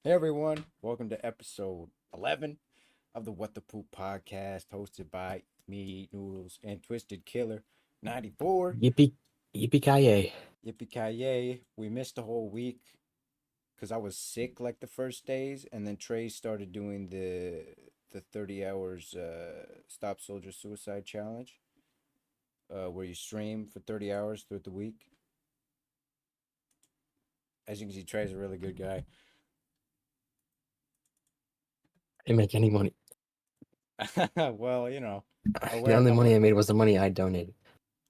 Hey everyone, welcome to episode 11 of the What the Poop podcast, hosted by me, Noodles, and Twisted Killer 94. Yippee, yippee ki Yippee ki We missed a whole week because I was sick like the first days, and then Trey started doing the 30 hours Stop Soldier Suicide Challenge, where you stream for 30 hours throughout the week. As you can see, Trey's a really good guy. Didn't make any money. Well, I The wear a only couple money of. I made was the money I donated.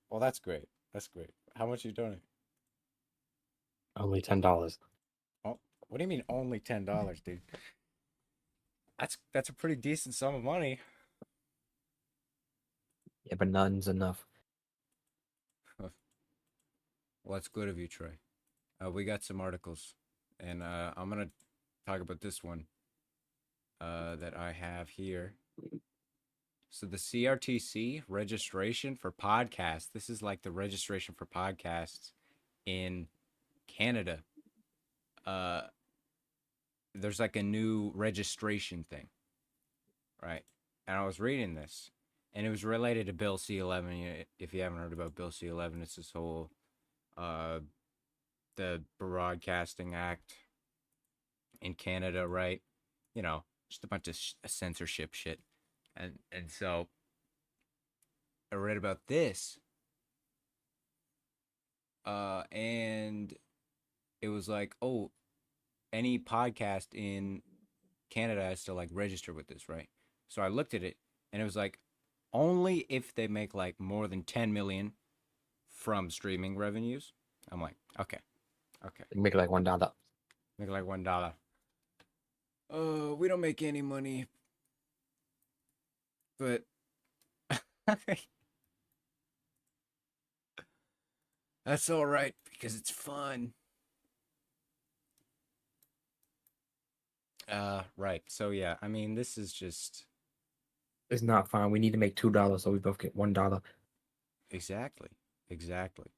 Well, that's great. That's great. How much you doing? Only $10. Oh, what do you mean only $10, dude? That's a pretty decent sum of money. Yeah, but none's enough. Well, that's good of you, Trey. We got some articles, and I'm gonna talk about this one that I have here. So the CRTC registration for podcasts. This is like the registration for podcasts in Canada. Uh, there's like a new registration thing, right? And I was reading this, and it was related to Bill C11. If you haven't heard about Bill C11, it's this whole uh, the Broadcasting Act in Canada, right? Just a bunch of censorship shit, and so I read about this, and it was like, oh, any podcast in Canada has to like register with this, right? So I looked at it, and it was like only if they make like more than 10 million from streaming revenues. I'm like, okay, okay, You make like $1. make like $1. We don't make any money, but that's all right because it's fun. Right. So yeah, I mean, this is just It's not fine. We need to make $2 so we both get $1. exactly, exactly.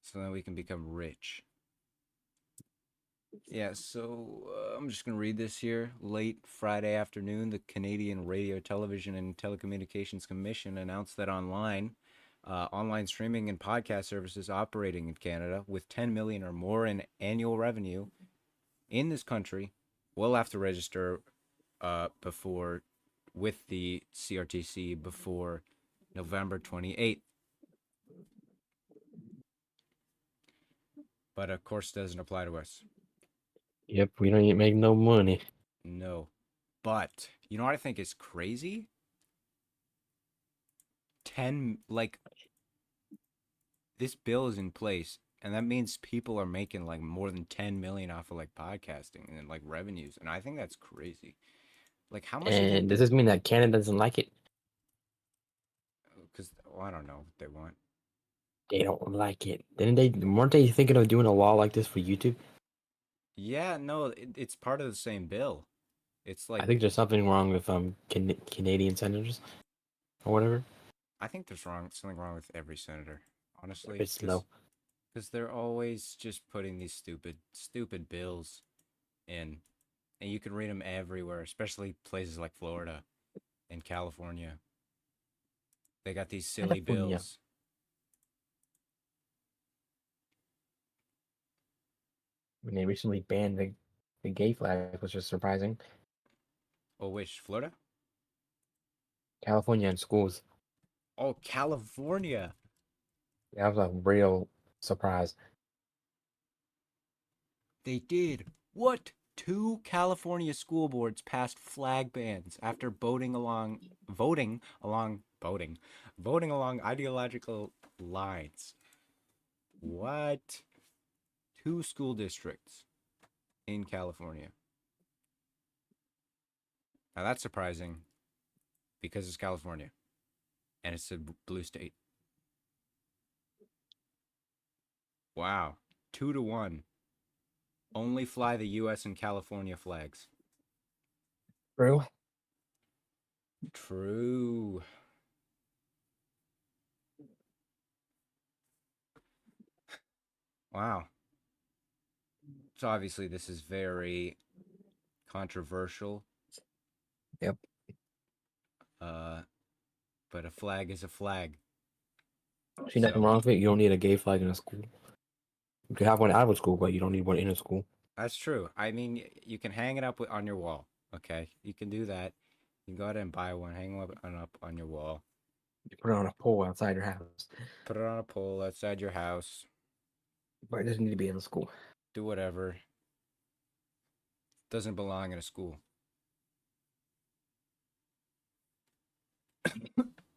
So then we can become rich. Yeah, so I'm just going to read this here. Late Friday afternoon, the Canadian Radio, Television, and Telecommunications Commission announced that online streaming and podcast services operating in Canada with 10 million or more in annual revenue in this country will have to register before with the CRTC before November 28th. But of course, doesn't apply to us. Yep, we don't even make no money. No. But you know what I think is crazy? 10 like this bill is in place, and that means people are making like more than 10 million off of like podcasting and like revenues, and I think that's crazy. Like how much do you think And does that? this mean that Canada doesn't like it? Because well, I don't know what they want. They don't like it. Didn't they? Weren't they thinking of doing a law like this for YouTube? Yeah, no, it's part of the same bill. It's I like think there's something wrong with Canadian senators or whatever. I think there's something wrong with every senator, honestly, It's because slow. they're always just putting these stupid bills in, and you can read them everywhere, especially places like Florida and California. They got these silly California. bills. When they recently banned the gay flag, which was surprising. Oh, which Florida? California and schools. Oh, California. That was a real surprise. They did. What? Two California school boards passed flag bans after voting along ideological lines. What? Two school districts in California. Now that's surprising because it's California and it's a blue state. Wow. 2-1. Only fly the US and California flags. True. True. Wow. So obviously this is very controversial. Yep. But a flag is a flag. See nothing So wrong with it. You don't need a gay flag in a school. You can have one out of school, but you don't need one in a school. that's true. I mean, you can hang it up on your wall. Okay, you can do that. You can go ahead and buy one, hang it up on your wall. You put it on a pole outside your house, Put it on a pole outside your house. but it doesn't need to be in a school. Do whatever. Doesn't belong in a school.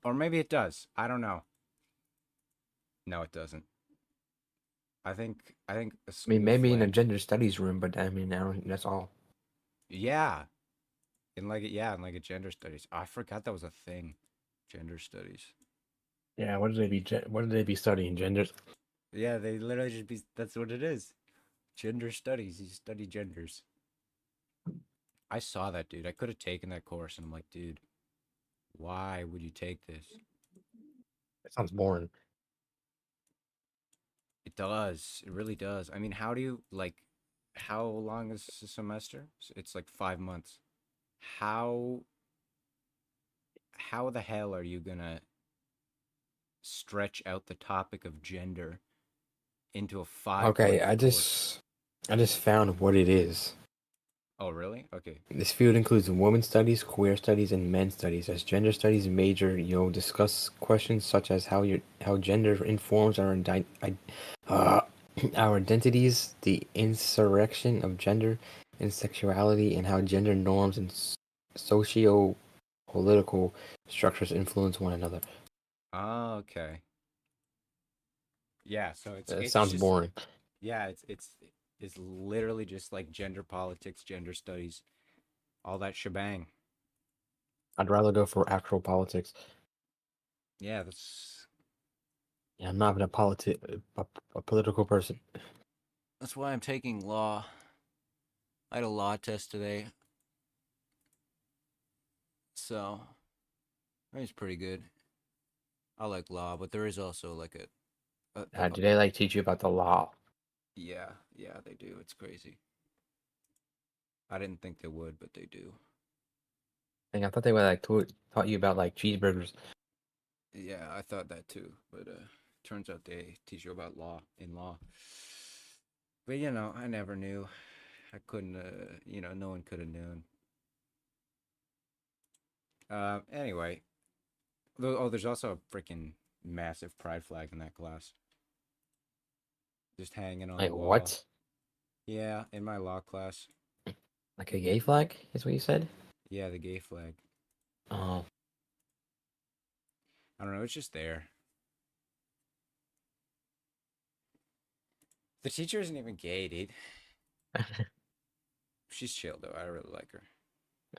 Or maybe it does. I don't know. No, it doesn't. I think a I mean, school maybe in a flag. gender studies room, but I mean, I don't. That's all. Yeah, in like a gender studies. I forgot that was a thing. Gender studies. Yeah. What did they be? What did they be studying? Genders. Yeah, they literally just be. That's what it is. Gender studies. You study genders. I saw that, dude. I could have taken that course, and I'm like, dude, why would you take this? That sounds boring. It does. It really does. I mean, how do you like? How long is a semester? It's like 5 months. How how the hell are you gonna stretch out the topic of gender into a five Okay, month course? I just found what it is. Oh, really? Okay. This field includes women's studies, queer studies, and men's studies. As gender studies major, you'll discuss questions such as how gender informs uh, our identities, the insurrection of gender and sexuality, and how gender norms and socio-political structures influence one another. Oh, okay. Yeah. So It it's sounds just boring. yeah. It's literally just like gender politics, gender studies, all that shebang. I'd rather go for actual politics. Yeah. That's Yeah, I'm not even a political person. that's why I'm taking law. I had a law test today, so I think it's pretty good. I like law, but there is also like Do they like teach you about the law? yeah, they do. It's crazy. I didn't think they would, but they do. I thought they would like taught you about like cheeseburgers. Yeah, I thought that too, but turns out they teach you about law in law. But I never knew. I couldn't. No one could have known. Anyway, there's also a freaking massive pride flag in that class, just hanging on the Like wall. what? Yeah, in my law class. Like a gay flag is what you said? Yeah, the gay flag. Oh, I don't know. It's just there. The teacher isn't even gay, dude. She's chill though. I really like her.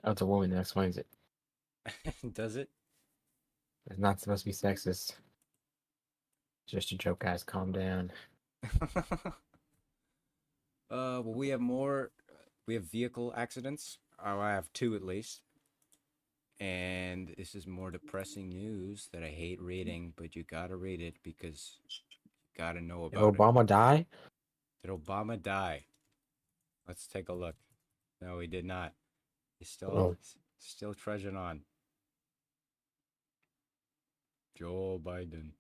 oh, it's a woman that explains it. Does it? It's not supposed to be sexist. Just a joke, guys. Calm down. Well, we have more. We have vehicle accidents. Oh, I have two at least. And this is more depressing news that I hate reading, but you gotta read it because you gotta know Did about it. Obama die? Did Obama die? Let's take a look. No, he did not. He's Oh, still trudging on. Joe Biden.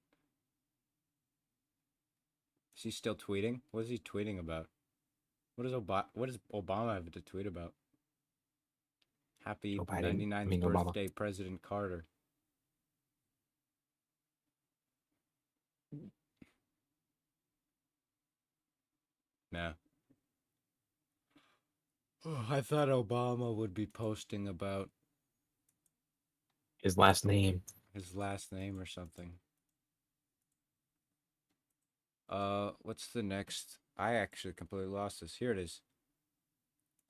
Is he still tweeting? What is he tweeting about? What does Obama have to tweet about? Happy Joe Biden. I 99th mean Obama. birthday, President Carter. Nah. Oh, I thought Obama would be posting about His last name. his last name or something. What's the next? I actually completely lost this. Here it is.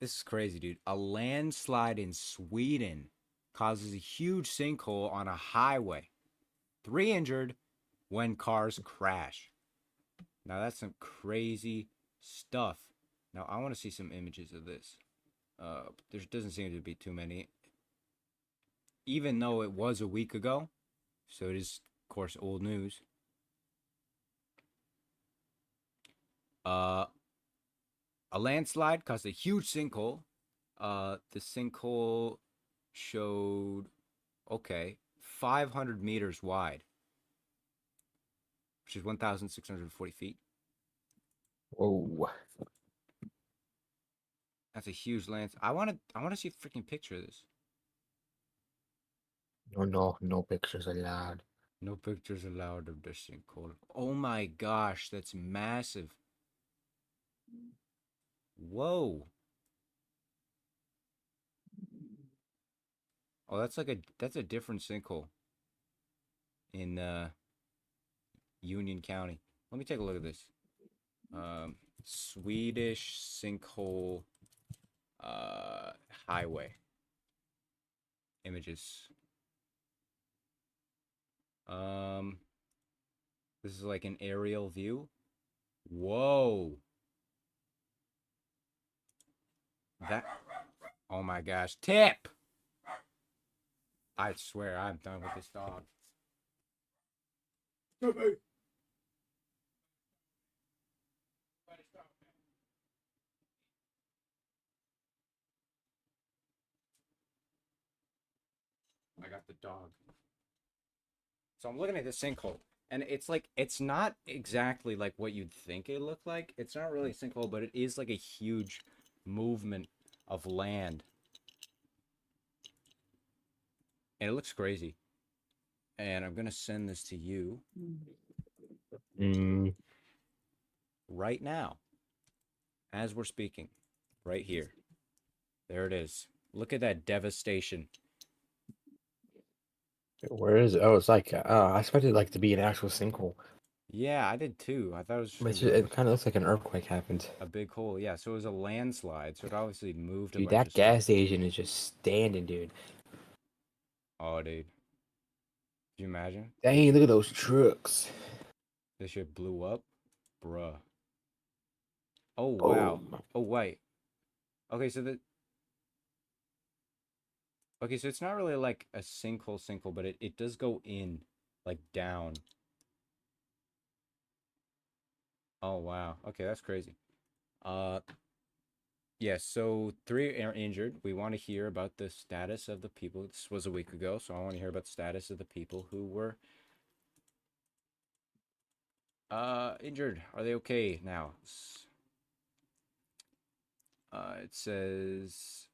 This is crazy, dude. A landslide in Sweden causes a huge sinkhole on a highway. 3 injured when cars crash. Now that's some crazy stuff. Now I want to see some images of this. There doesn't seem to be too many, even though it was a week ago. So it is, of course, old news. Uh, a landslide caused a huge sinkhole The sinkhole showed, okay, 500 meters wide, which is 1,640 feet. Whoa. That's a huge land. I want to see a freaking picture of this. No pictures allowed. No pictures allowed of the sinkhole. Oh my gosh, that's massive. Whoa. Oh, that's a different sinkhole in Union County. Let me take a look at this. Swedish sinkhole uh highway images. Um, this is like an aerial view. Whoa. That. Oh my gosh. Tip. I swear I'm done with this dog. I got the dog. So I'm looking at this sinkhole, and it's like it's not exactly like what you'd think it looked like. It's not really a sinkhole, but it is like a huge movement of land, and it looks crazy. And I'm gonna send this to you Mm. right now, as we're speaking, right here. There it is. Look at that devastation. Where is it? Oh, it's like I expected like to be an actual sinkhole, Yeah, I did too. I thought it was just but gonna be like it kind of looks like an earthquake happened. a big hole. Yeah, so it was a landslide. So it obviously moved a Dude, bunch that of stuff. gas station is just standing, dude. Oh, dude. Could you imagine? Dang, look at those trucks. This shit blew up. Bruh. Oh, wow. Boom. Oh, wait. Okay, so the. Okay, so it's not really like a sinkhole, but it does go in, like down. Oh, wow. Okay, that's crazy. Uh, yes, so three are injured. We want to hear about the status of the people. This was a week ago, so I want to hear about the status of the people who were injured. Are they okay now? It says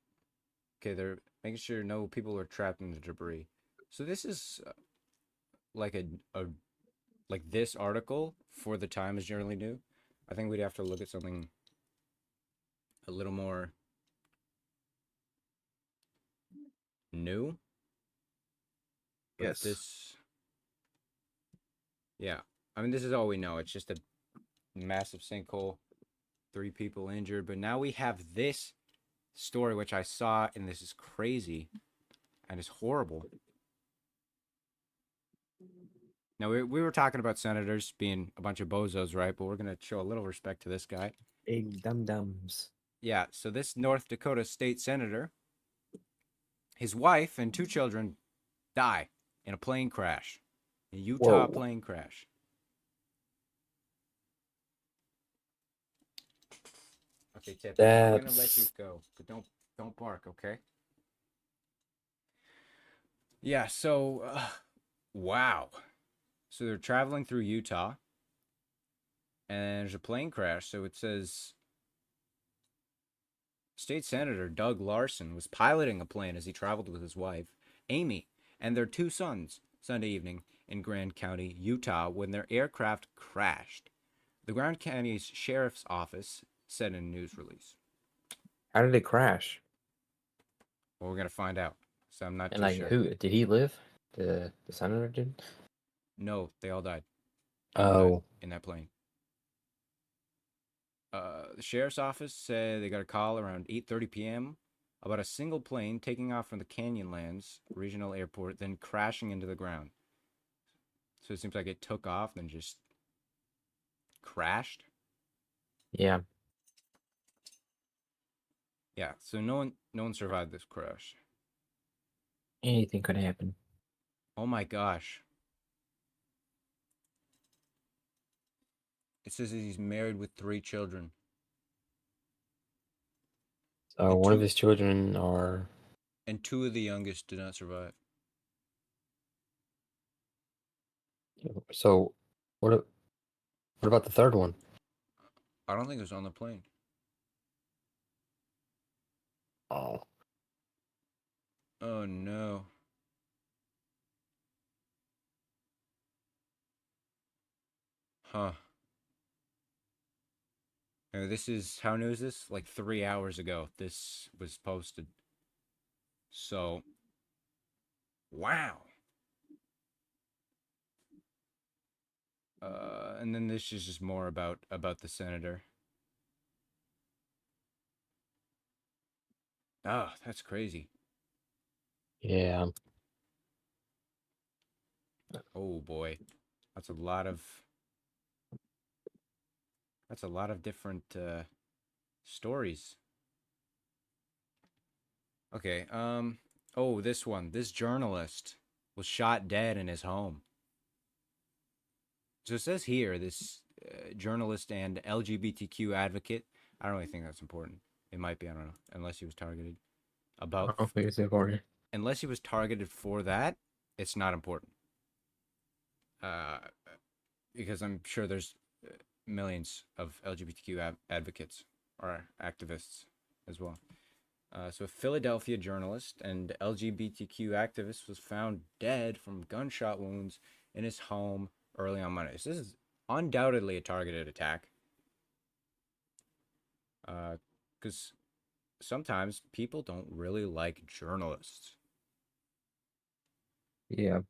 okay, they're making sure no people are trapped in the debris. So this is like a like this article for the time is generally new. I think we'd have to look at something a little more new. But Yes. this, yeah, I mean, this is all we know. It's just a massive sinkhole, three people injured. But now we have this story, which I saw, and this is crazy and it's horrible. Now, we were talking about senators being a bunch of bozos, right? But we're going to show a little respect to this guy. Big dum dums. Yeah, so this North Dakota state senator, his wife and two children die in a plane crash, a Utah Whoa. plane crash. Okay, Tip, I'm gonna let you That's go, but don't bark, okay? Yeah. So, wow. So they're traveling through Utah, and there's a plane crash. So it says State Senator Doug Larson was piloting a plane as he traveled with his wife, Amy, and their two sons Sunday evening in Grand County, Utah, when their aircraft crashed. The Grand County's sheriff's office said in a news release. how did it crash? Well, we're gonna find out. So I'm not And too like, sure. who did he live? The senator did. No, they all died Oh, in that plane. The sheriff's office said they got a call around 8:30 p.m. about a single plane taking off from the Canyonlands Regional Airport, then crashing into the ground. So it seems like it took off, then just crashed. yeah. Yeah. So no one survived this crash. Anything could happen. Oh my gosh. It says that he's married with three children. So and one of two his children are. and two of the youngest did not survive. So what? What about the third one? I don't think it was on the plane. Oh, Oh no. Huh. This is how new is this? Like 3 hours ago. This was posted. So wow. And then this is just more about the senator. Oh, that's crazy. yeah, Oh boy, that's a lot of different stories. Okay. Oh, this one. This journalist was shot dead in his home. So it says here this journalist and LGBTQ advocate. I don't really think that's important. It might be. I don't know. Unless he was targeted. I About don't think it's important. unless he was targeted for that, it's not important. Uh, because I'm sure there's millions of LGBTQ advocates or activists as well. So, a Philadelphia journalist and LGBTQ activist was found dead from gunshot wounds in his home early on Monday. So, this is undoubtedly a targeted attack. Because sometimes people don't really like journalists. Yeah.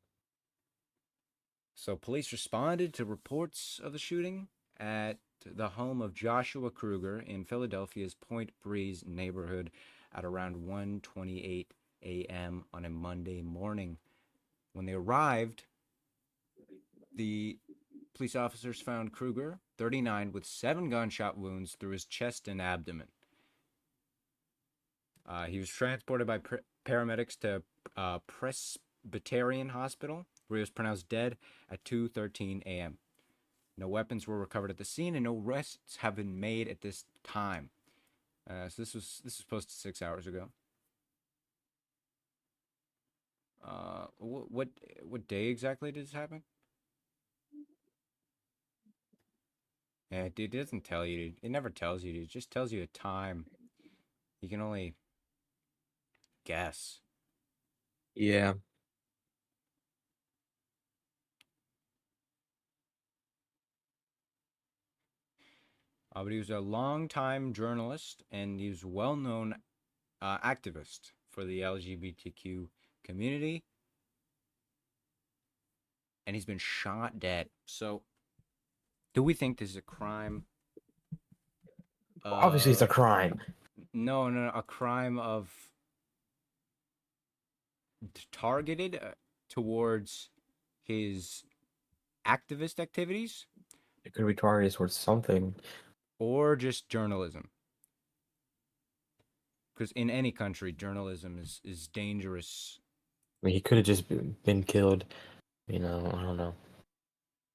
So, police responded to reports of the shooting at the home of Joshua Kruger in Philadelphia's Point Breeze neighborhood at around 1:28 a.m. on a Monday morning. When they arrived, the police officers found Kruger, 39, with 7 gunshot wounds through his chest and abdomen. He was transported by paramedics to Presbyterian Hospital, where he was pronounced dead at 2:13 a.m. No weapons were recovered at the scene, and no arrests have been made at this time. So this was posted 6 hours ago. What day exactly did this happen? Yeah, it doesn't tell you. It never tells you. It just tells you a time. You can only guess. Yeah. But he was a longtime journalist and he was a well-known activist for the LGBTQ community, and he's been shot dead. So, do we think this is a crime? Obviously, it's Uh, a crime. no, no, no, a crime of targeted towards his activist activities It could be targeted towards something. or just journalism. Because in any country, journalism is dangerous. I mean, he could have just been killed. I don't know.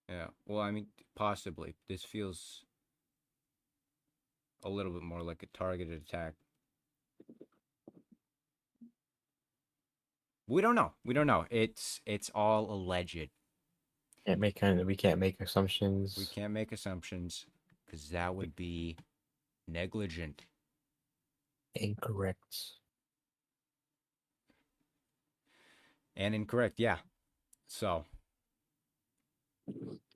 Yeah. Well, I mean, possibly. This feels a little bit more like a targeted attack. We don't know. We don't know. It's all alleged. We can't make We assumptions. can't make assumptions because that would be negligent Incorrect. and incorrect. Yeah. So,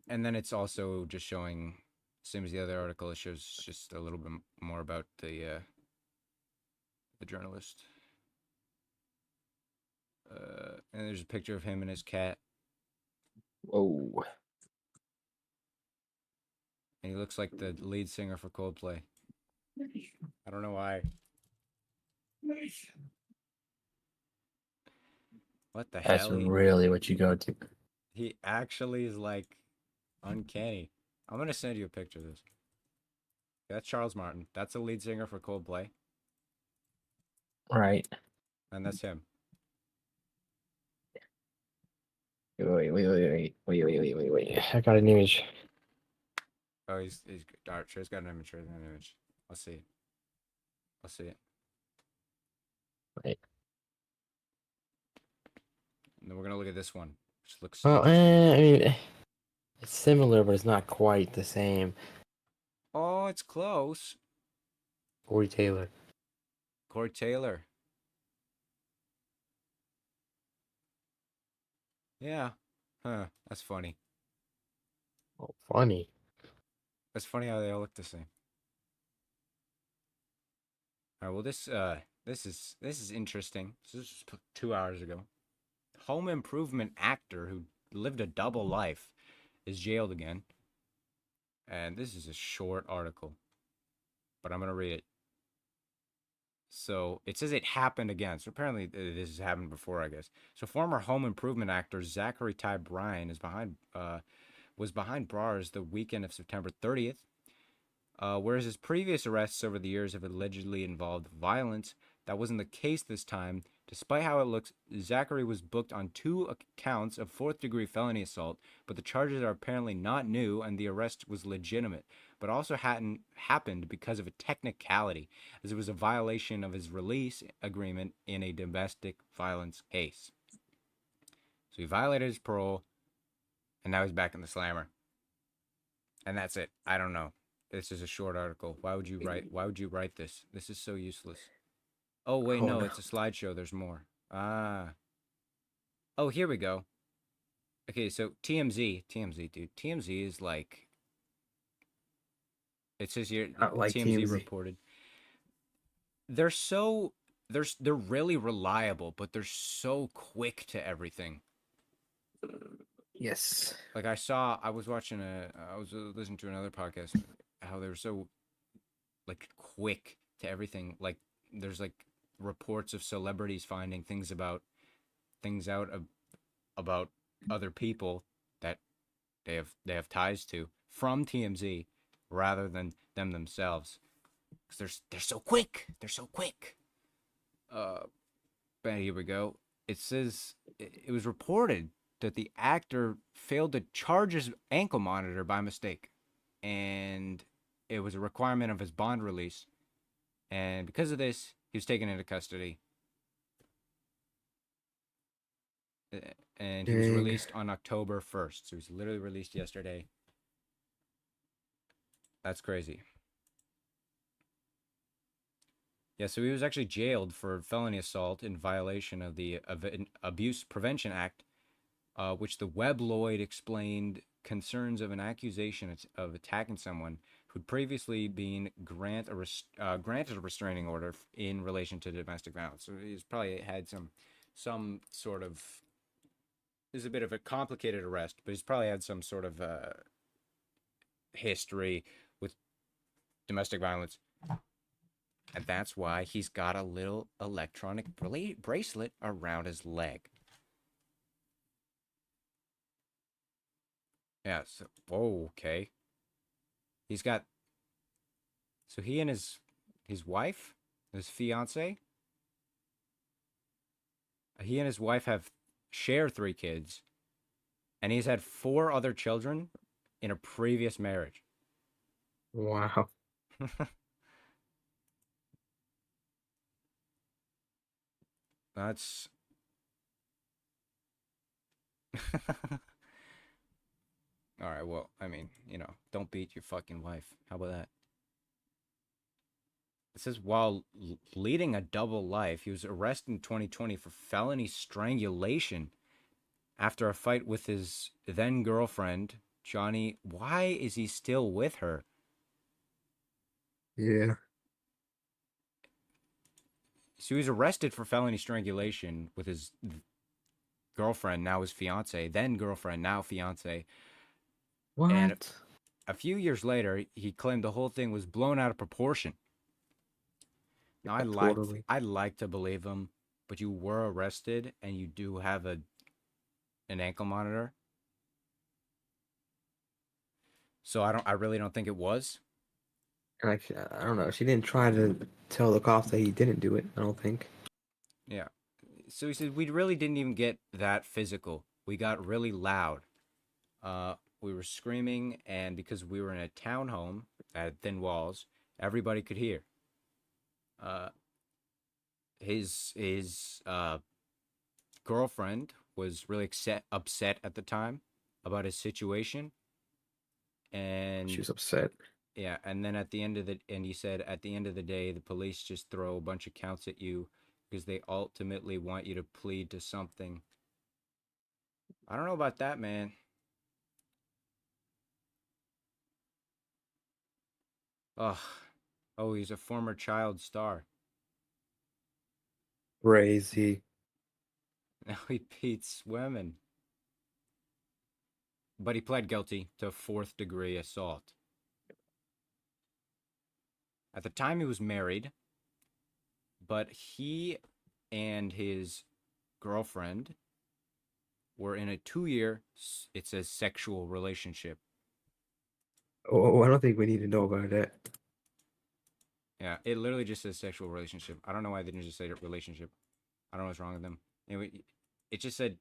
and then it's also just showing, same as the other article, it shows just a little bit more about the journalist. And there's a picture of him and his cat, Whoa. and he looks like the lead singer for Coldplay. I don't know why. What the That's hell? really what you go to. He actually is like uncanny. I'm gonna send you a picture of this. That's Charles Martin. That's the lead singer for Coldplay, Right. and that's him. I got an image. Oh, he's Archer's got an image. An image. I'll see it. I'll see it. Right. And then we're gonna look at this one, which looks Well, interesting. I mean, it's similar, but it's not quite the same. Oh, it's close. Corey Taylor. Corey Taylor. Yeah. Huh. That's funny. Oh, funny. That's funny how they all look the same. All right. Well, this is interesting. This is 2 hours ago. Home improvement actor who lived a double life is jailed again. And this is a short article, but I'm gonna read it. So it says it happened again. So apparently this has happened before, I guess. So former home improvement actor Zachary Ty Bryan was behind bars the weekend of September 30th. Whereas his previous arrests over the years have allegedly involved violence, that wasn't the case this time. Despite how it looks, Zachary was booked on 2 counts of fourth-degree felony assault, but the charges are apparently not new and the arrest was legitimate, but also hadn't happened because of a technicality, as it was a violation of his release agreement in a domestic violence case. So he violated his parole, and now he's back in the slammer. And that's it. I don't know. This is a short article. Why would you write this? This is so useless. Oh wait, Oh no, no. it's a slideshow. There's more. Ah. Oh, here we go. Okay, so TMZ, dude. TMZ is like it says here Not like TMZ TMZ. reported. They're so they're really reliable, but they're so quick to everything. Yes. Like I was listening to another podcast how they were so like quick to everything. Like there's like reports of celebrities finding things out about other people that they have ties to from TMZ rather than them themselves. Because they're so quick. They're so quick. Uh, but here we go. It says it was reported that the actor failed to charge his ankle monitor by mistake, and it was a requirement of his bond release. And because of this, he was taken into custody, uh, and he was Dang. released on October 1st. So he was literally released yesterday. That's crazy. Yeah, so he was actually jailed for felony assault in violation of the Abuse Prevention Act, which the Webloid explained concerns of an accusation of attacking someone who'd previously been granted a restraining order in relation to domestic violence. So he's probably had some sort of. This is a bit of a complicated arrest, but he's probably had some sort of history with domestic violence. And that's why he's got a little electronic bracelet around his leg. Yeah, so, whoa, okay. He's got, so he and his wife, his fiance, he and his wife share 3 kids, and he's had 4 other children in a previous marriage. Wow. That's, all right, well, I mean, don't beat your fucking wife. How about that? It says while leading a double life, he was arrested in 2020 for felony strangulation after a fight with his then girlfriend, Johnny. Why is he still with her? Yeah. So he was arrested for felony strangulation with his girlfriend, now his fiance, then girlfriend, now fiance. And What? a few years later, he claimed the whole thing was blown out of proportion. Now Yeah, totally. I'd like to believe him, but you were arrested and you do have an ankle monitor. So I really don't think it was. Like, I don't know. She didn't try to tell the cops that he didn't do it, I don't think. Yeah. So he said we really didn't even get that physical. We got really loud. We were screaming, and because we were in a townhome that had thin walls, everybody could hear. Uh, his girlfriend was really upset at the time about his situation, She and was upset. yeah, and then he said at the end of the day, the police just throw a bunch of counts at you because they ultimately want you to plead to something. I don't know about that, man. Ugh. Oh, he's a former child star. Crazy. Now he beats women. But he pled guilty to fourth degree assault. At the time, he was married, but he and his girlfriend were in a 2 year, it says, sexual relationship. Oh, I don't think we need to know about that. Yeah, it literally just says sexual relationship. I don't know why they didn't just say relationship. I don't know what's wrong with them. Anyway, it just said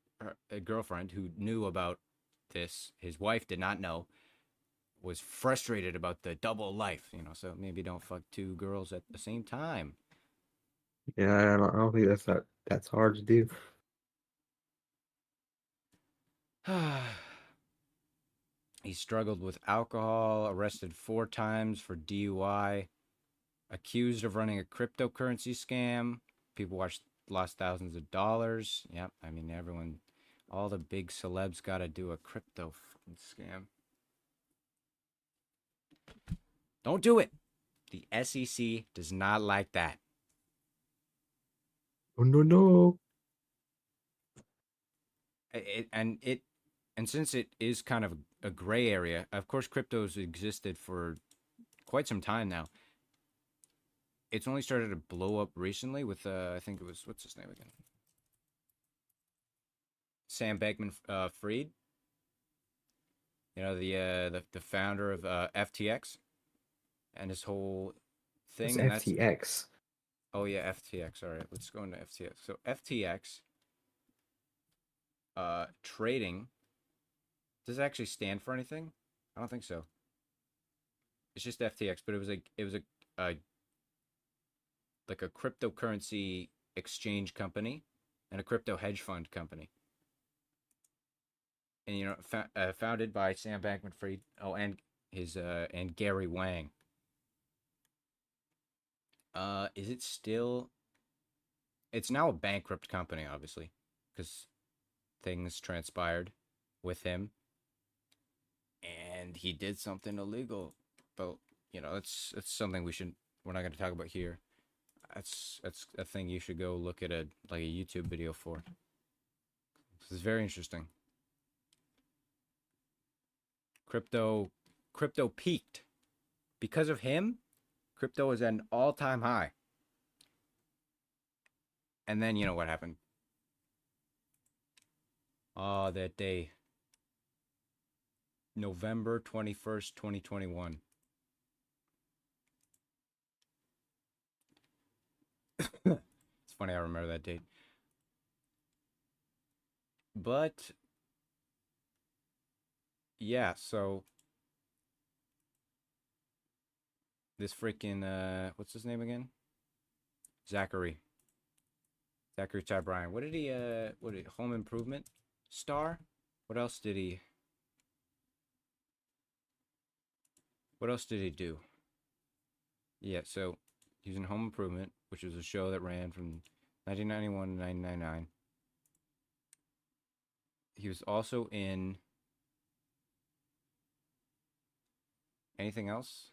a girlfriend who knew about this. His wife did not know. Was frustrated about the double life, so maybe don't fuck two girls at the same time. Yeah, I don't think that's hard to do. He struggled with alcohol, arrested 4 times for DUI, accused of running a cryptocurrency scam. People lost thousands of dollars. Yep, I mean all the big celebs got to do a crypto scam. Don't do it. The SEC does not like that. Oh no no. It, and it and since it is kind of a gray area, of course, crypto's existed for quite some time now. It's only started to blow up recently with I think it was, what's his name again? Sam Bankman Fried. The founder of FTX and his whole What's thing, and that's FTX? oh yeah, FTX. All right, let's go into FTX. So FTX trading, does it actually stand for anything? I don't think so. It's just FTX, but it was like a cryptocurrency exchange company and a crypto hedge fund company. And founded by Sam Bankman-Fried. Oh, and Gary Wang. Is it still? It's now a bankrupt company, obviously, because things transpired with him, and he did something illegal. But that's something we're not going to talk about here. That's a thing you should go look at a YouTube video for. This is very interesting. Crypto crypto peaked because of him. Crypto is at an all-time high. And then you know what happened? That day, November 21st, 2021. It's funny I remember that date. But yeah, so this freaking what's his name again? Zachary. Zachary Ty Bryan. What did Home Improvement star? What else did he what else did he do? Yeah, so he was in Home Improvement, which was a show that ran from 1991 to 1999. He was also in anything else?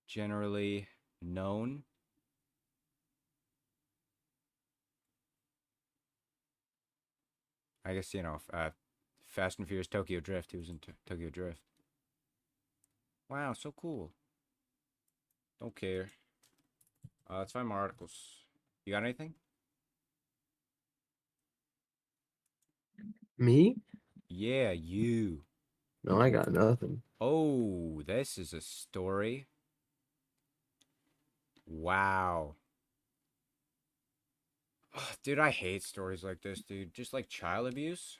Generally known. I guess, Fast and Furious Tokyo Drift. He was in Tokyo Drift. Wow, so cool. Don't care. Let's find more articles. You got anything? Me? Yeah, you. No, I got nothing. Oh, this is a story. Wow. Ugh, dude, I hate stories like this, dude. Just like child abuse.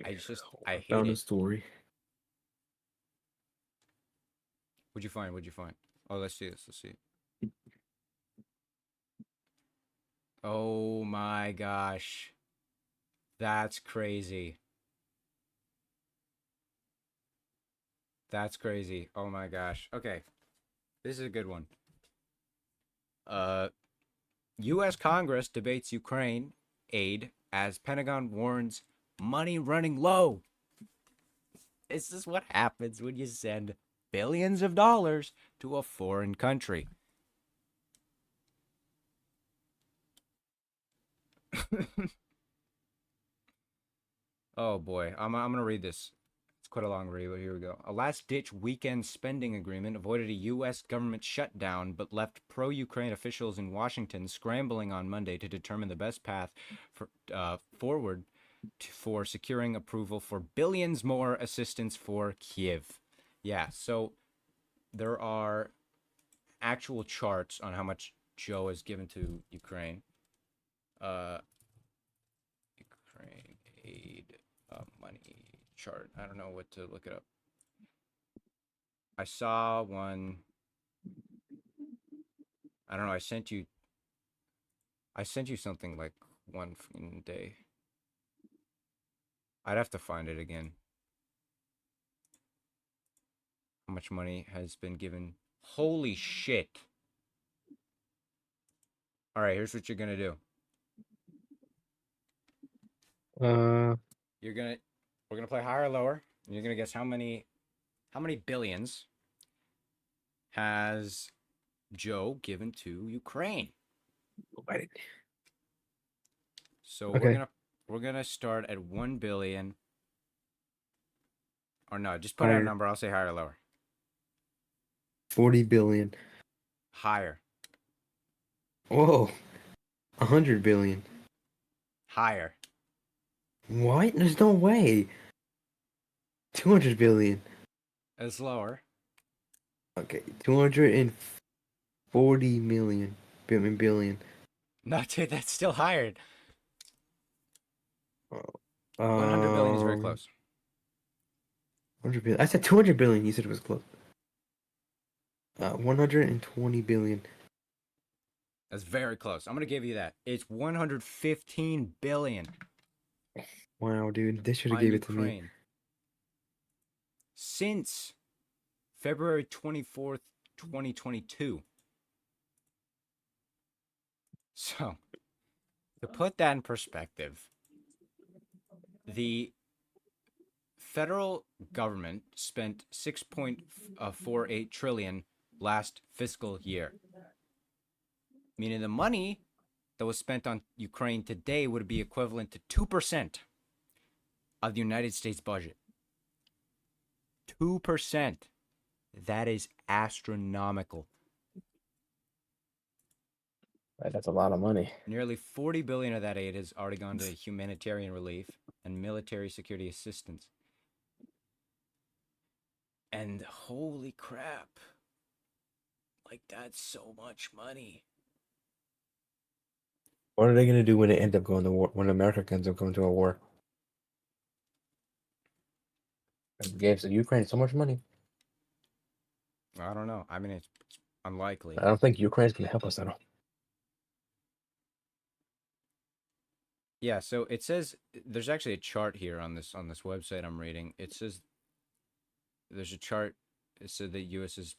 I I hate found a it. story. What'd you find? What'd you find? Oh, let's see this. Let's see. Oh my gosh. That's crazy. That's crazy. Oh my gosh. Okay. This is a good one. Uh, U.S. Congress debates Ukraine aid as Pentagon warns money running low. This is what happens when you send billions of dollars to a foreign country. Oh boy, I'm gonna read this. It's quite a long read, but here we go. A last-ditch weekend spending agreement avoided a U.S. government shutdown, but left pro-Ukraine officials in Washington scrambling on Monday to determine the best path forward for securing approval for billions more assistance for Kiev. Yeah, so there are actual charts on how much Joe has given to Ukraine. Uh, Ukraine aid money chart. I don't know what to look it up. I saw one. I don't know. I sent you something like one day. I'd have to find it again. How much money has been given? Holy shit. All right, here's what you're going to do. Uh, We're going to play higher or lower, and you're going to guess how many billions has Joe given to Ukraine. wait. So Okay. we're gonna start at 1 billion. Or no, just put out a Higher. number. I'll say higher or lower. 40 billion. Higher. Whoa. 100 billion. Higher. What? There's no way. 200 billion. It's lower. Okay. 240 million. Billion. No, dude, that's still higher. Oh. 100 billion is very close. 100 billion. I said 200 billion. You said it was close. 120 billion. That's very close. I'm gonna give you that. It's 115 billion Wow, dude. They should have on gave it to me. Ukraine since February 24th, 2022. So, to put that in perspective, the federal government spent 6.48 trillion last fiscal year, meaning the money that was spent on Ukraine today would be equivalent to 2% of the United States budget. 2%. That is astronomical. That's a lot of money. Nearly 40 billion of that aid has already gone to humanitarian relief and military security assistance. And holy crap. Like, that's so much money. What are they gonna do when they end up going to war? When America ends up going to a war? They gave Ukraine so much money. I don't know. I mean, it's unlikely. I don't think Ukraine's gonna help us at all. Yeah, so it says there's actually a chart here on this website I'm reading. It says there's a chart. It said the U.S. is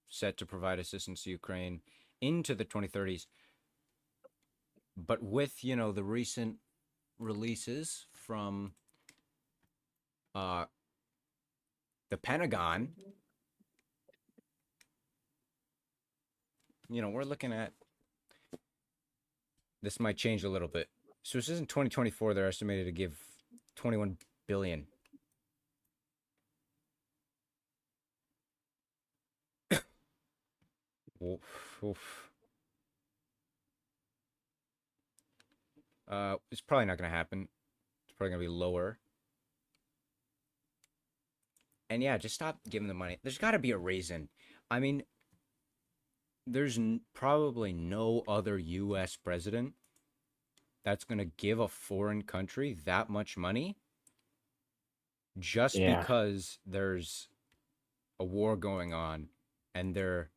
set to provide assistance to Ukraine into the 2030s. But with, the recent releases from the Pentagon, we're looking at this might change a little bit. So this is in 2024, they're estimated to give 21 billion. Oof, oof. It's probably not going to happen. It's probably going to be lower. And yeah, just stop giving the money. There's got to be a reason. I mean, there's probably no other U.S. president that's going to give a foreign country that much money just because there's a war going on and they're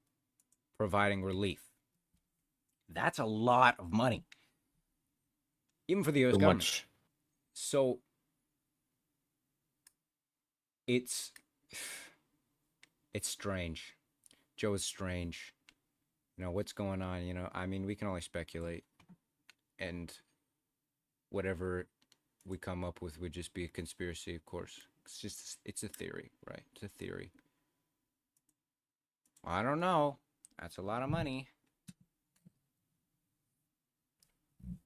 providing relief. That's a lot of money, even for the U.S. Too government. much. So it's it's strange. Joe is strange. What's going on? I mean, we can only speculate, and whatever we come up with would just be a conspiracy, of course. It's a theory, right? It's a theory. I don't know. That's a lot of money.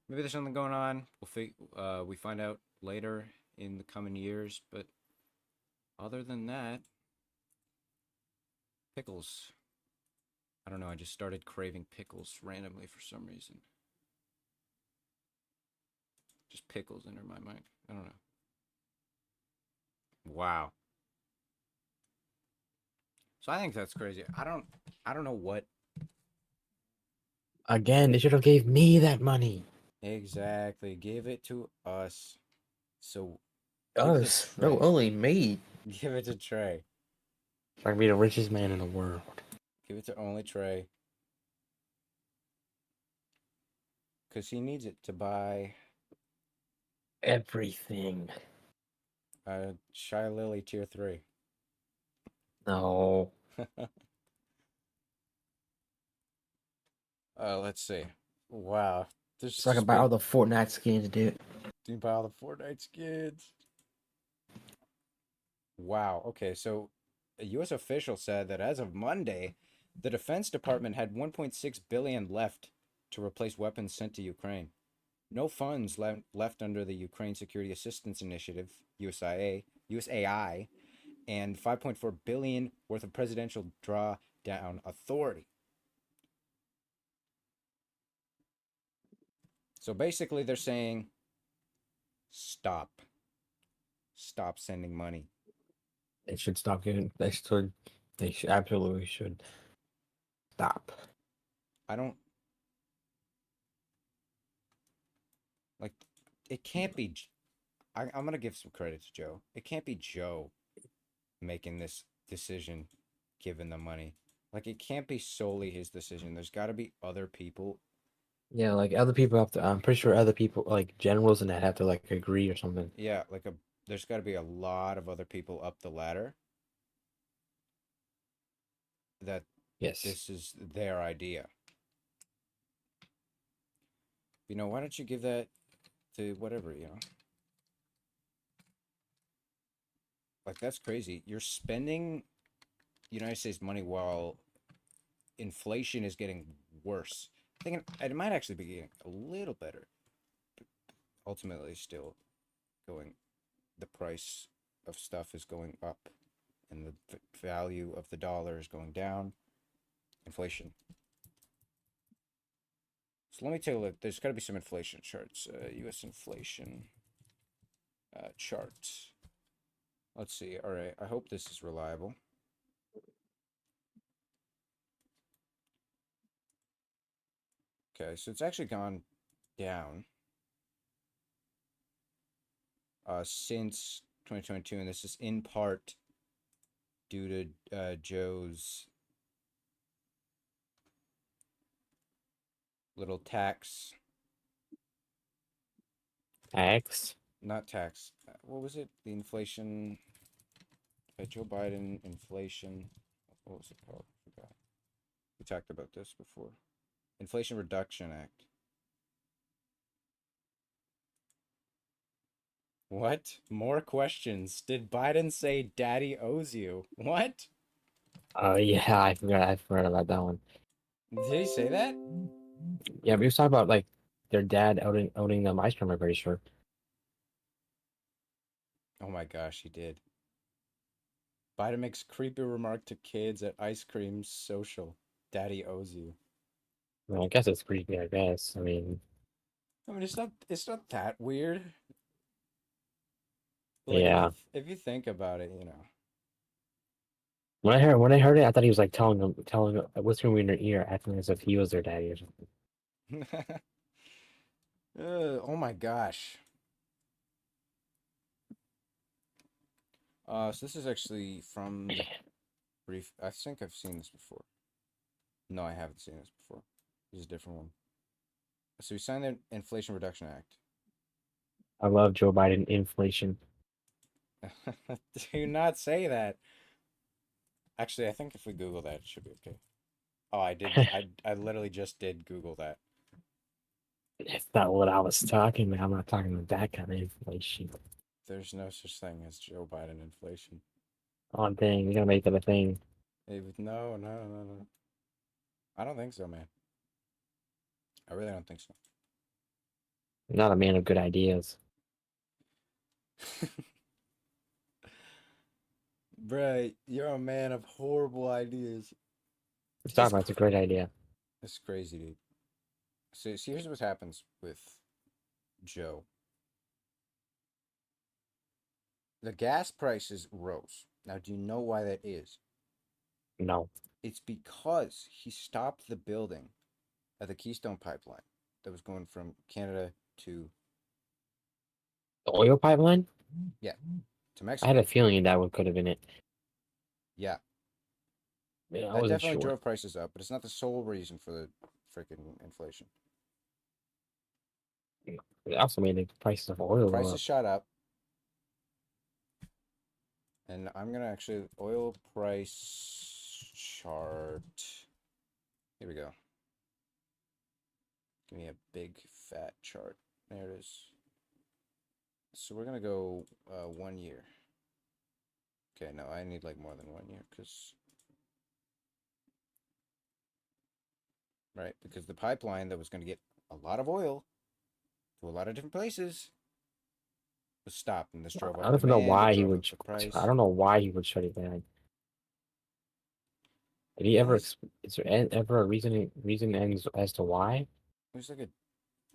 Maybe there's something going on. We find out later in the coming years, but other than that, pickles. I don't know. I just started craving pickles randomly for some reason. Just pickles enter my mind. I don't know. Wow. So I think that's crazy. I don't know what Again, they should have gave me that money. exactly. Give it to us. So give it to Us. No, Trey. only me. Give it to Trey. I can be the richest man in the world. Give it to only Trey. Because he needs it to buy Everything. Shy Lily Tier 3. No. Let's see. Wow. There's So I can just buy all been. the Fortnite skins, dude. Do you buy all the Fortnite skins? Wow. Okay, so a U.S. official said that as of Monday, the Defense Department had 1.6 billion left to replace weapons sent to Ukraine. No funds left under the Ukraine Security Assistance Initiative (USAI), and 5.4 billion worth of presidential drawdown authority. So basically, they're saying, stop, stop sending money. They should stop giving. They should absolutely should stop. I don't like. It can't be. I'm gonna give some credit to Joe. It can't be Joe making this decision, given the money. Like, it can't be solely his decision. There's got to be other people. Yeah, like other people have to. I'm pretty sure other people, like generals and that, have to like agree or something. Yeah, there's got to be a lot of other people up the ladder that Yes. this is their idea. Why don't you give that to whatever. Like, that's crazy. You're spending United States money while inflation is getting worse. I think it might actually be getting a little better. But ultimately, still going, the price of stuff is going up, and the value of the dollar is going down. Inflation. So let me take a look. There's got to be some inflation charts. U.S. inflation charts. Let's see. All right. I hope this is reliable. Okay, so it's actually gone down since 2022, and this is in part due to Joe's little tax, Tax. not tax. What was it? The inflation. Joe Biden inflation. What was it called? I forgot. We talked about this before. Inflation Reduction Act. What? More questions. Did Biden say daddy owes you? What? Oh yeah, I forgot. I forgot about that one. Did he say that? Yeah, we was talking about like their dad owning them ice cream. I'm pretty sure. Oh my gosh, he did. Biden makes creepy remark to kids at ice cream social. Daddy owes you. Well, I guess it's creepy. I guess. I mean, I mean, it's not that weird. But like, yeah. if you think about it, When I heard it, I thought he was like telling whispering in their ear, acting as if he was their daddy or something. Oh my gosh. So this is actually from the Man. brief. I think I've seen this before. No, I haven't seen this before. This is a different one. So he signed the Inflation Reduction Act. I love Joe Biden inflation. Do not say that. Actually, I think if we Google that, it should be okay. Oh, I did. I literally just did Google that. That's not what I was talking about. I'm not talking about that kind of inflation. There's no such thing as Joe Biden inflation. Oh dang, you're gonna make that a thing. No, no, no, no. I don't think so, man. I really don't think so. I'm not a man of good ideas. Bruh, you're a man of horrible ideas. Let's talk It's about it's a great idea. it's crazy, dude. So see, here's what happens with Joe. The gas prices rose. Now, do you know why that is? No. It's because he stopped the building of the Keystone Pipeline that was going from Canada to, The oil pipeline? yeah, to I had a Mexico. feeling that one could have been it. Yeah, Yeah, I that wasn't definitely sure. drove prices up, but it's not the sole reason for the freaking inflation. It also made the prices of oil go Prices up. shot up, and I'm gonna actually oil price chart. Here we go. Give me a big fat chart. There it is. So we're gonna go 1 year. Okay, no, I need like more than 1 year because the pipeline that was gonna get a lot of oil to a lot of different places was stopped, and this drove I up don't even know demand. It why he drove would. up the I price. don't know why he would shut it down. Did he Well, ever? Is there ever a reason as to why? it was like it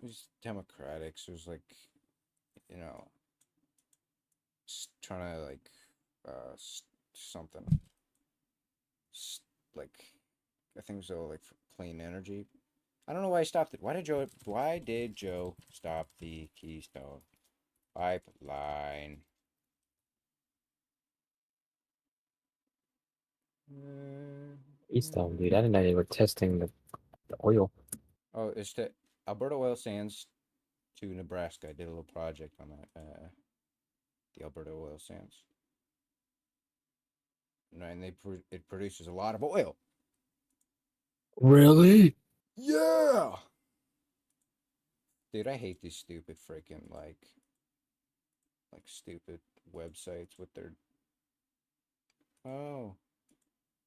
was democratic. So it was like, you know, trying to like something like I think so like for clean energy. I don't know why he stopped it. Why did Joe stop the Keystone Pipeline? Keystone, dude. I didn't know they were testing the oil. Oh, it's the Alberta Oil Sands to Nebraska. I did a little project on that. The Alberta Oil Sands. And it produces a lot of oil. Really? Yeah. Dude, I hate these stupid freaking like stupid websites with their oh,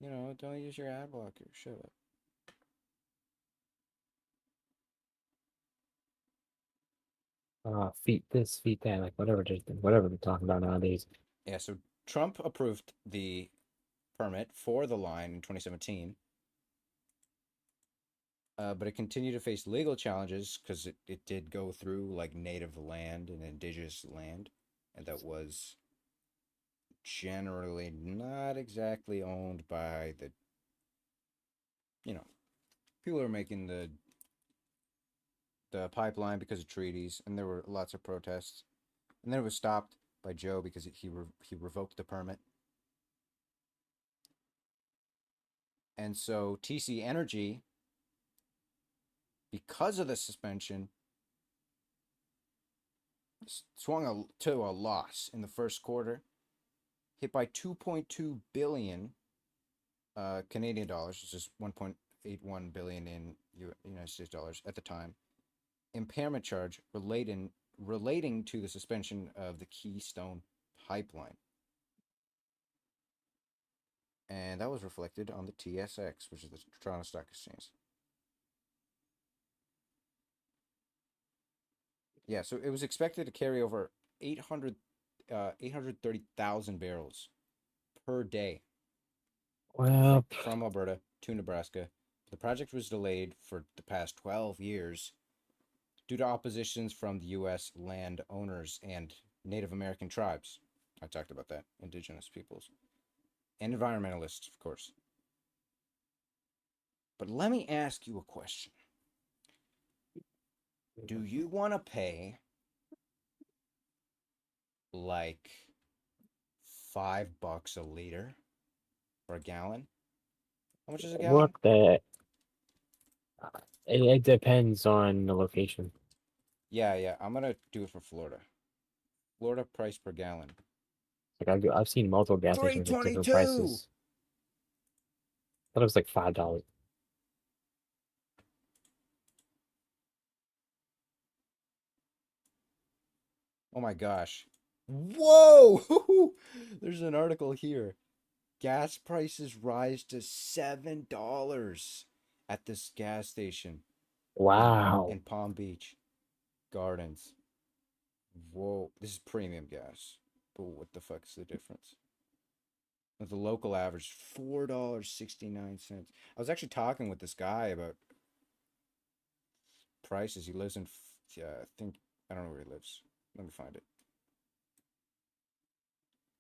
don't use your ad blocker. Shut up. Feet this, feet that, like whatever they're talking about nowadays. Yeah, so Trump approved the permit for the line in 2017, but it continued to face legal challenges because it did go through like native land and indigenous land, and that was generally not exactly owned by the, you know, people who are making the pipeline because of treaties, and there were lots of protests, and then it was stopped by Joe because he revoked the permit, and so TC Energy, because of the suspension, swung to a loss in the first quarter, hit by 2.2 billion Canadian dollars, which is 1.81 billion in United States dollars at the time. Impairment charge relating to the suspension of the Keystone Pipeline. And that was reflected on the TSX, which is the Toronto Stock Exchange. Yeah, so it was expected to carry over 830,000 barrels per day Well, from Alberta to Nebraska. The project was delayed for the past 12 years due to oppositions from the U.S. landowners and Native American tribes. I talked about that, indigenous peoples, and environmentalists, of course. But let me ask you a question. Do you want to pay like $5 a liter for a gallon. How much is a What gallon? the? It depends on the location. Yeah, yeah. I'm gonna do it for Florida. Florida price per gallon. Like I've seen multiple gas Three stations with different twenty-two. prices. I thought it was like $5. Oh my gosh. Whoa! There's an article here. Gas prices rise to $7 at this gas station Wow. in Palm Beach Gardens. Whoa, this is premium gas. But what the fuck is the difference? The local average $4.69. I was actually talking with this guy about prices. He lives in, I think, I don't know where he lives. Let me find it.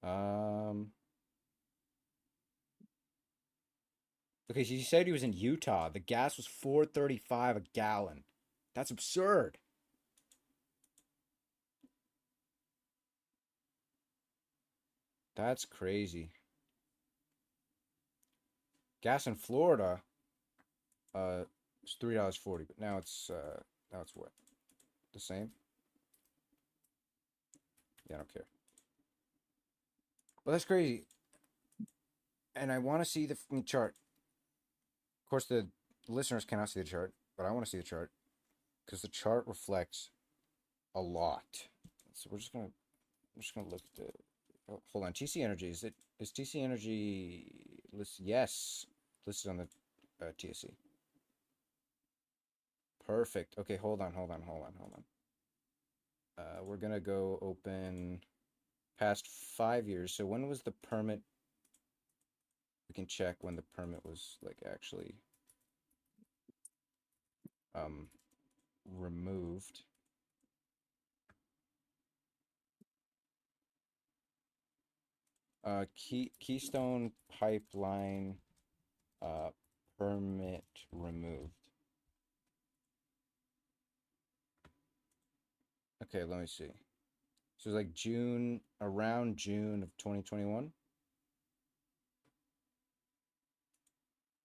Um, okay, he said he was in Utah. The gas was 4.35 a gallon. That's absurd. That's crazy. Gas in Florida, it's $3.40, but now it's what? The same? Yeah, I don't care. But that's crazy. And I want to see the chart. Of course, the listeners cannot see the chart, but I want to see the chart because the chart reflects a lot. So we're just gonna look at the. Oh, hold on, TC Energy is TC Energy list? Yes, listed on the TSC. Perfect. Okay, hold on. We're gonna go open past 5 years. So when was the permit? We can check when the permit was like actually um removed. Keystone Pipeline uh permit removed. Okay, let me see. So it's like June, around June of 2021.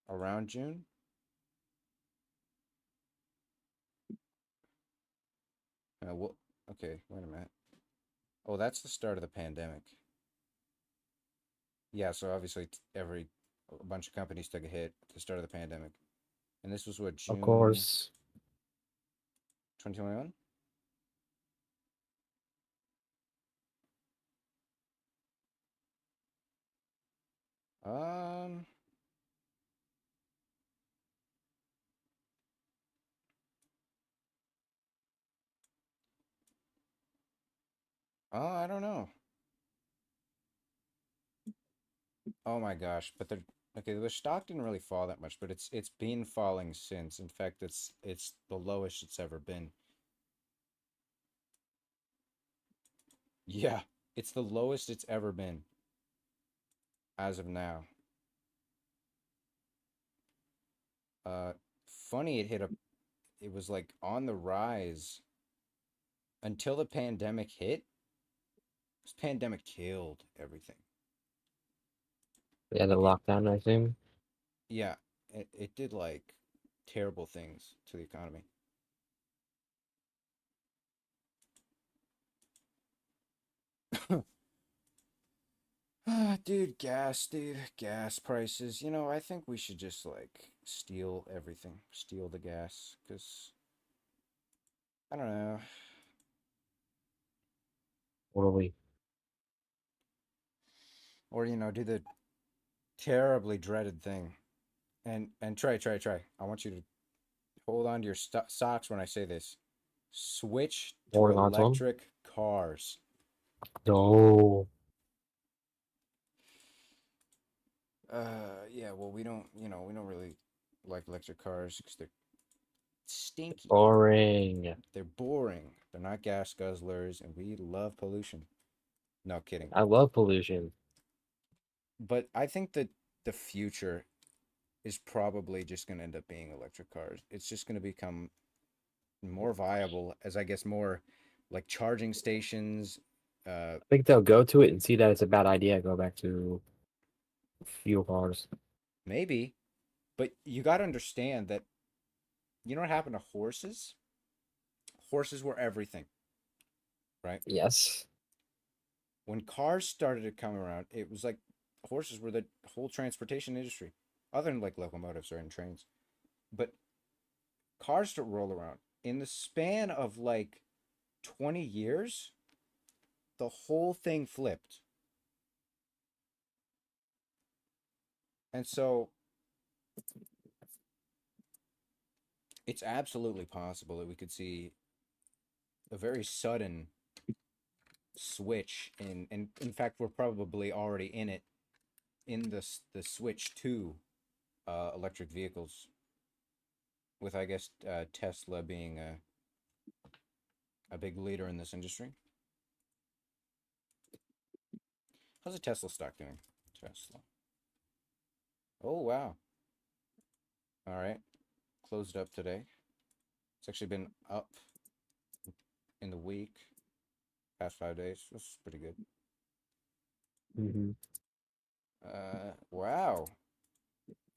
Around June. Well, okay, wait a minute. Oh, that's the start of the pandemic. Yeah, so obviously a bunch of companies took a hit at the start of the pandemic. And this was what, Of June course. 2021? Um, I don't know. Oh my gosh, but they're okay, the stock didn't really fall that much, but it's been falling since. In fact, it's the lowest it's ever been. Yeah, it's the lowest it's ever been as of now. Uh, funny it was like on the rise until the pandemic hit. This pandemic killed everything. Yeah, the It lockdown, I assume. yeah, it did like terrible things to the economy. Gas prices. I think we should just like steal everything, steal the gas, because I don't know, Totally. or do the terribly dreaded thing, and try. I want you to hold on to your socks when I say this. Switch to Holding on to them. electric cars. No. Yeah. Well, we don't really like electric cars because they're stinky. Boring. They're boring. They're not gas guzzlers, and we love pollution. No kidding. I love pollution. But I think that the future is probably just going to end up being electric cars. It's just going to become more viable as I guess more like charging stations. Uh, I think they'll go to it and see that it's a bad idea. Go back to Few cars. Maybe, but you got to understand that you know what happened to horses? Horses were everything, right? Yes. When cars started to come around, it was like horses were the whole transportation industry, other than like locomotives or in trains. But cars to roll around in the span of like 20 years, the whole thing flipped. And so it's absolutely possible that we could see a very sudden switch and in fact we're probably already in it in the switch to electric vehicles with I guess Tesla being a big leader in this industry. How's the Tesla stock doing? Tesla. Oh wow. All right. Closed up today. It's actually been up in the week, past 5 days. That's pretty good. Hmm. Wow.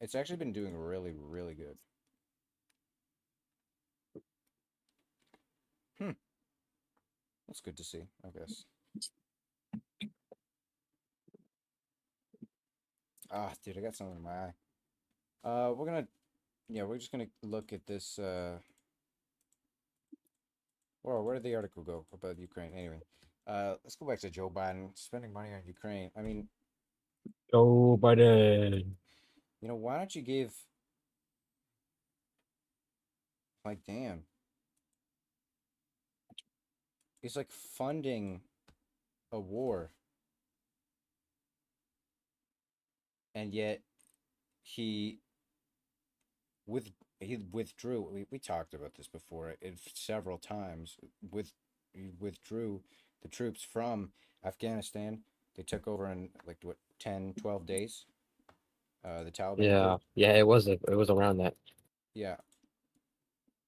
It's actually been doing really, really good. Hmm. That's good to see, I guess. Ah, dude, I got something in my eye. We're just gonna look at this. Well, where did the article go about Ukraine? Anyway, let's go back to Joe Biden spending money on Ukraine. I mean, Joe Biden. why don't you give like, damn, he's like funding a war, and yet he with he withdrew. We talked about this before several times. He withdrew the troops from Afghanistan. They took over in like what 10, 12 days. The Taliban did. Yeah. Yeah, it was around that. Yeah,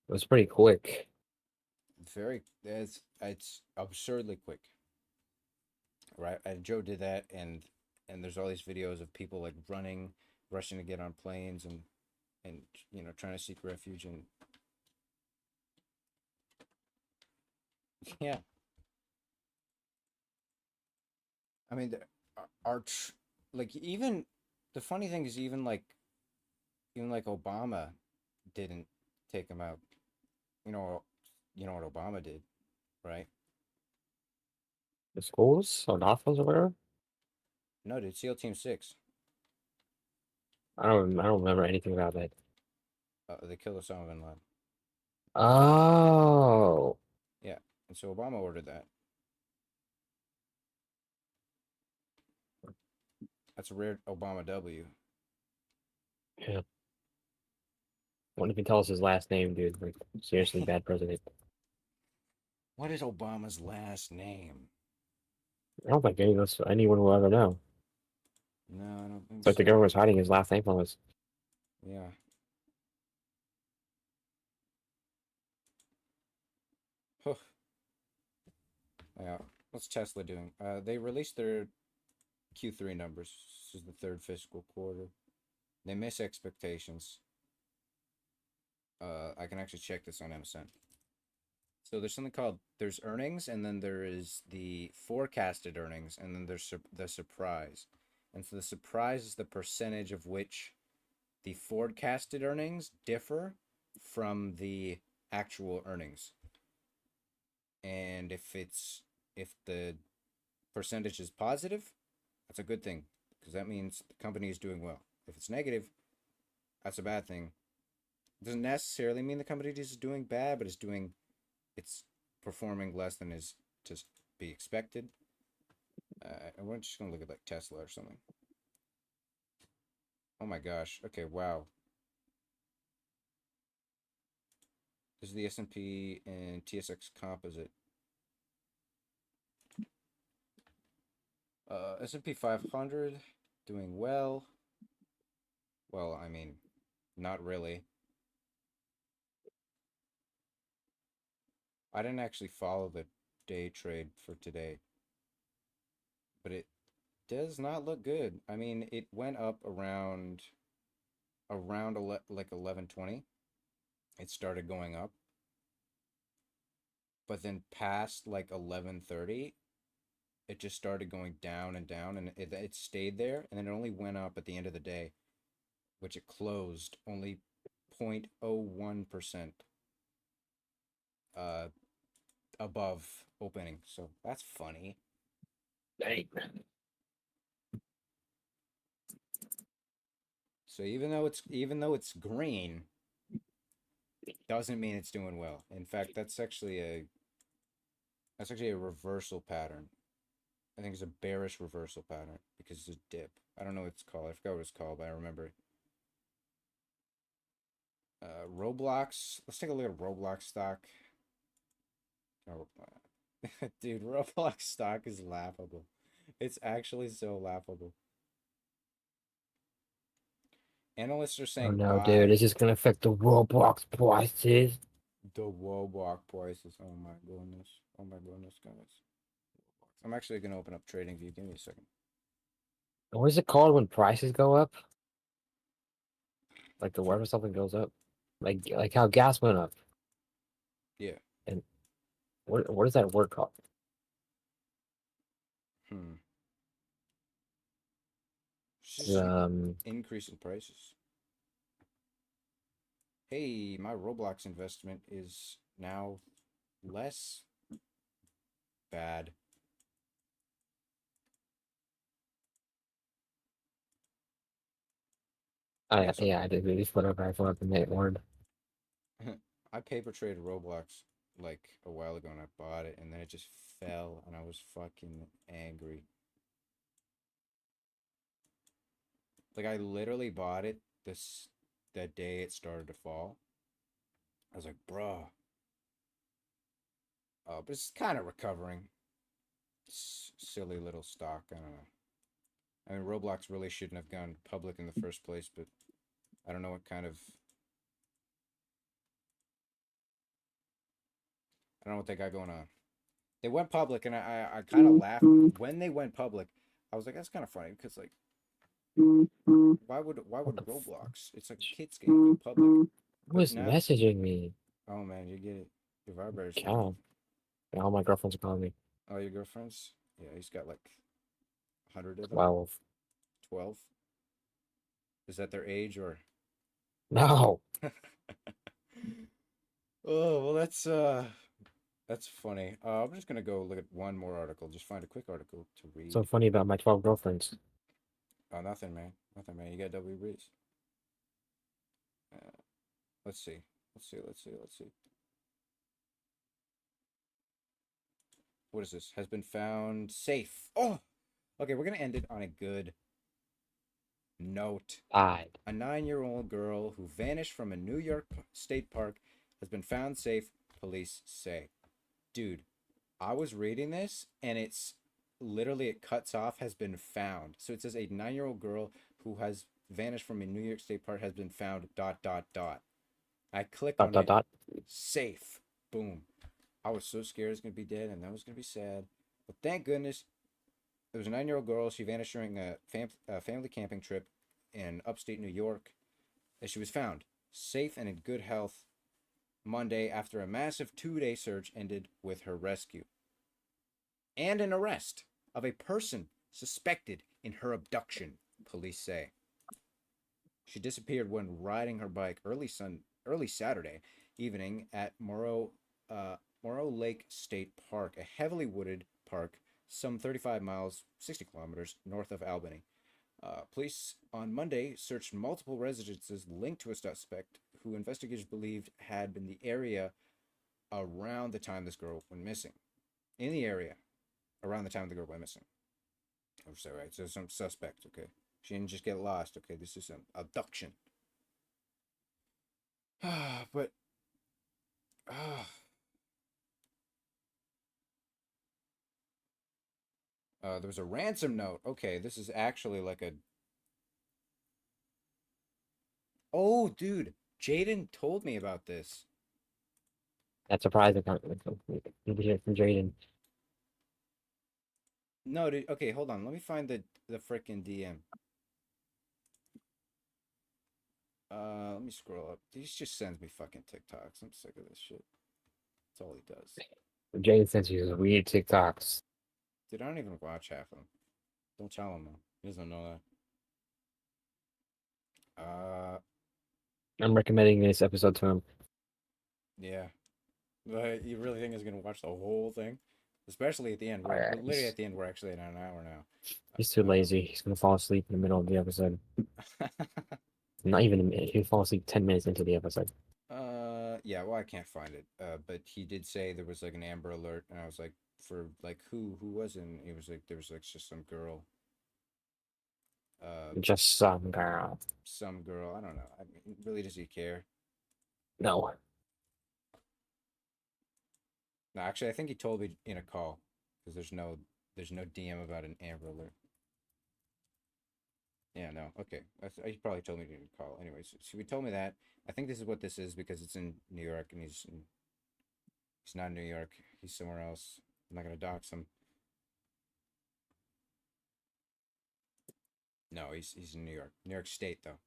It was pretty quick. very. It's absurdly quick, right? And Joe did that, and there's all these videos of people like running, rushing to get on planes, and trying to seek refuge. And yeah, I mean, like even the funny thing is even like Obama didn't take him out. You know, you know what Obama did, right? The schools or the hospitals or whatever. No, dude, SEAL Team Six. I don't remember anything about that. They killed Osama bin Laden. Oh. Yeah, and so Obama ordered that. That's a rare Obama W. Yeah. Wonder if you can tell us his last name, dude. Like, seriously, bad president. What is Obama's last name? I don't think anyone will ever know. No, I don't think It's like the so. government's hiding his last name from us. Yeah. Huh. Yeah. What's Tesla doing? They released their Q3 numbers. This is the third fiscal quarter. They miss expectations. I can actually check this on MSN. So there's something called there's earnings, and then there is the forecasted earnings, and then there's the surprise. And so the surprise is the percentage of which the forecasted earnings differ from the actual earnings. And if the percentage is positive, that's a good thing because that means the company is doing well. If it's negative, that's a bad thing. It doesn't necessarily mean the company is doing bad, but it's performing less than is to be expected. And we're just gonna look at like Tesla or something. Oh my gosh. Okay, wow. This is the S&P and TSX composite. S&P 500 doing well. Well, I mean, not really. I didn't actually follow the day trade for today, but Does not look good. I mean, it went up around like 11:20. It started going up, but then past like 11:30, it just started going down and down, and it stayed there, and then it only went up at the end of the day, which it closed only 0.01% uh above opening. So that's funny. Dang. So even though it's green, doesn't mean it's doing well. In fact, that's actually a reversal pattern. I think it's a bearish reversal pattern because it's a dip. I don't know what it's called. I forgot what it's called, but I remember it. Roblox. Let's take a look at Roblox stock. Oh, dude, Roblox stock is laughable. It's actually so laughable. Analysts are Oh saying no, dude, buy this is gonna affect the Roblox prices. the Roblox prices. Oh my goodness. Oh my goodness, guys. I'm actually gonna open up TradingView. Give me a second. What is it called when prices go up? Like the For wherever something goes up, like how gas went up. yeah. And what is that word called? Hmm. It's just an Um, increase in prices. Hey, my Roblox investment is now less bad. I Yeah, so yeah, I did this whatever I thought the mate word. I paper traded Roblox like a while ago and I bought it and then it just fell and I was fucking angry. Like I literally bought it this that day it started to fall. I was like, bruh. But it's kind of recovering. Silly little stock. I don't know. I mean, Roblox really shouldn't have gone public in the first place, but I don't know what kind of. I don't know what they got going on. They went public, and I kind of laughed when they went public. I was like, that's kind of funny because like, why would What the Roblox? It's like a kids game go public, who but is now, messaging me? oh man, you get it. Your vibrator's going off. Cow. All my girlfriends are calling me. Oh, your girlfriends? Yeah, he's got like 100 of them. 12. 12. Is that their age or? No. Oh well, that's funny. I'm just gonna go look at one more article. Just find a quick article to So read. funny about my 12 girlfriends. Oh, nothing, man. Nothing, man. You got W Breeze. Uh, let's see. Let's see. What is this? Has been found safe. Oh, okay. We're gonna end it on a good note. Died. A 9-year-old girl who vanished from a New York state park has been found safe. Police say. Dude, I was reading this and it's literally it cuts off has been found. So it says a 9-year-old girl who has vanished from a New York State park has been found. Dot dot dot. I click Dot on dot it. dot. Safe. Boom. I was so scared it's gonna be dead and that was gonna be sad. But thank goodness it was a 9-year-old girl. She vanished during a family camping trip in upstate New York, and she was found safe and in good health Monday after a massive 2-day search ended with her rescue and an arrest of a person suspected in her abduction, police say. She disappeared when riding her bike early Saturday evening at Morrow Lake State Park, a heavily wooded park some 35 miles, 60 kilometers north of Albany. Police on Monday searched multiple residences linked to a suspect who investigators believed had been the area around the time this girl went missing. In the area around the time the girl went missing. Oh, so right, so some suspect. Okay, she didn't just get lost. Okay, this is an abduction. But uh, there was a ransom note. Okay, this is actually like a. Oh, dude, Jaden told me about this. That's surprising. From Jaden. No, dude. Okay, hold on. Let me find the freaking DM. Let me scroll up. He just sends me fucking TikToks. I'm sick of this shit. That's all he does. Jane sends you weird TikToks. Dude, I don't even watch half of them. Don't tell him though. He doesn't know that. I'm recommending this episode to him. Yeah. But you really think he's gonna watch the whole thing? Especially at the end. Oh, yeah, We're literally at the end. We're actually at an hour he's too now. lazy. He's gonna fall asleep in the middle of the episode. Uh, Not even a minute. He'll fall asleep 10 minutes into the episode. yeah. Well, I can't find it. But he did say there was like an Amber Alert, and I was like, for like who was it? And he was like, there was like just some girl. Uh, Just some girl. some girl. I don't know. I mean, really, does he care? No. No, actually, I think he told me in a call because there's no DM about an Amber Alert. Yeah, no. Okay. He probably told me to call. Anyways, so he told me that. I think this is what this is because it's in New York and he's not in New York. He's somewhere else. I'm not gonna dox him. No, he's in New York. New York State though.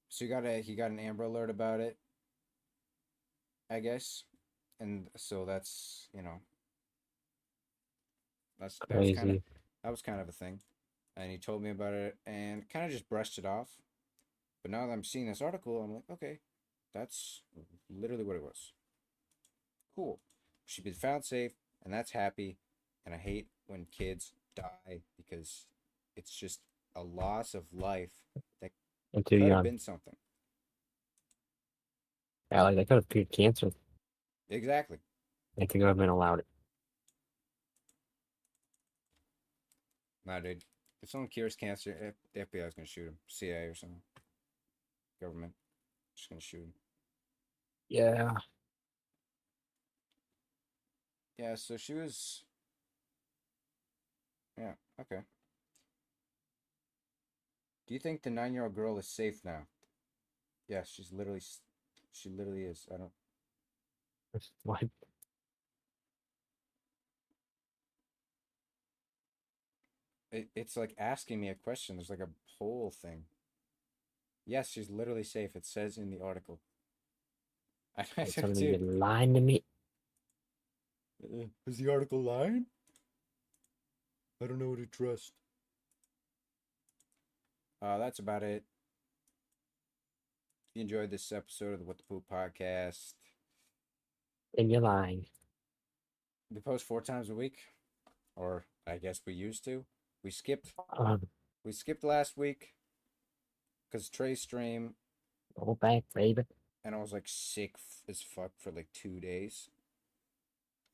So he got an Amber Alert about it, I guess. And so that was kind of Crazy. that was kind of a thing. And he told me about it and kind of just brushed it off. But now that I'm seeing this article, I'm like, okay, that's literally what it was. Cool. She's been found safe, and that's happy. And I hate when kids die because it's just a loss of life that And too could have young. been something. Yeah, like they could have cured cancer Exactly. if the government allowed it. Nah, dude. If someone cures cancer, the FBI is gonna shoot him. CIA or something. Government just gonna shoot him. Yeah. Yeah. So she was. Yeah. Okay. Do you think the 9-year-old girl is safe now? Yeah. She literally is. I don't. What? It's like asking me a question. There's like a poll thing. Yes, she's literally safe. It says in the article. I It's took something you're too. lying to me. Is the article lying? I don't know who to trust. That's about it. If you enjoyed this episode of the What the Poop podcast, And you're lying. we post 4 times a week, or I guess we used to. We skipped. Um, We skipped last week because Trey stream, Go back, baby. and I was like sick as fuck for like 2 days.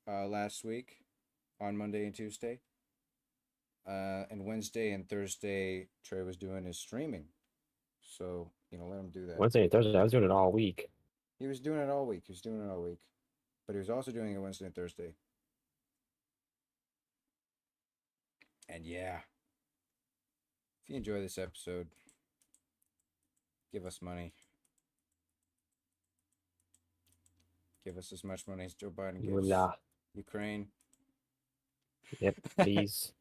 Last week on Monday and Tuesday. And Wednesday and Thursday, Trey was doing his streaming. So, let him do that. Wednesday and Thursday. I was doing it all week. He was doing it all week. He was doing it all week. But he was also doing it Wednesday and Thursday. And yeah, if you enjoy this episode, give us money. Give us as much money as Joe Biden gives Voila. Ukraine. Yep, please.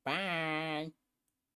Bye.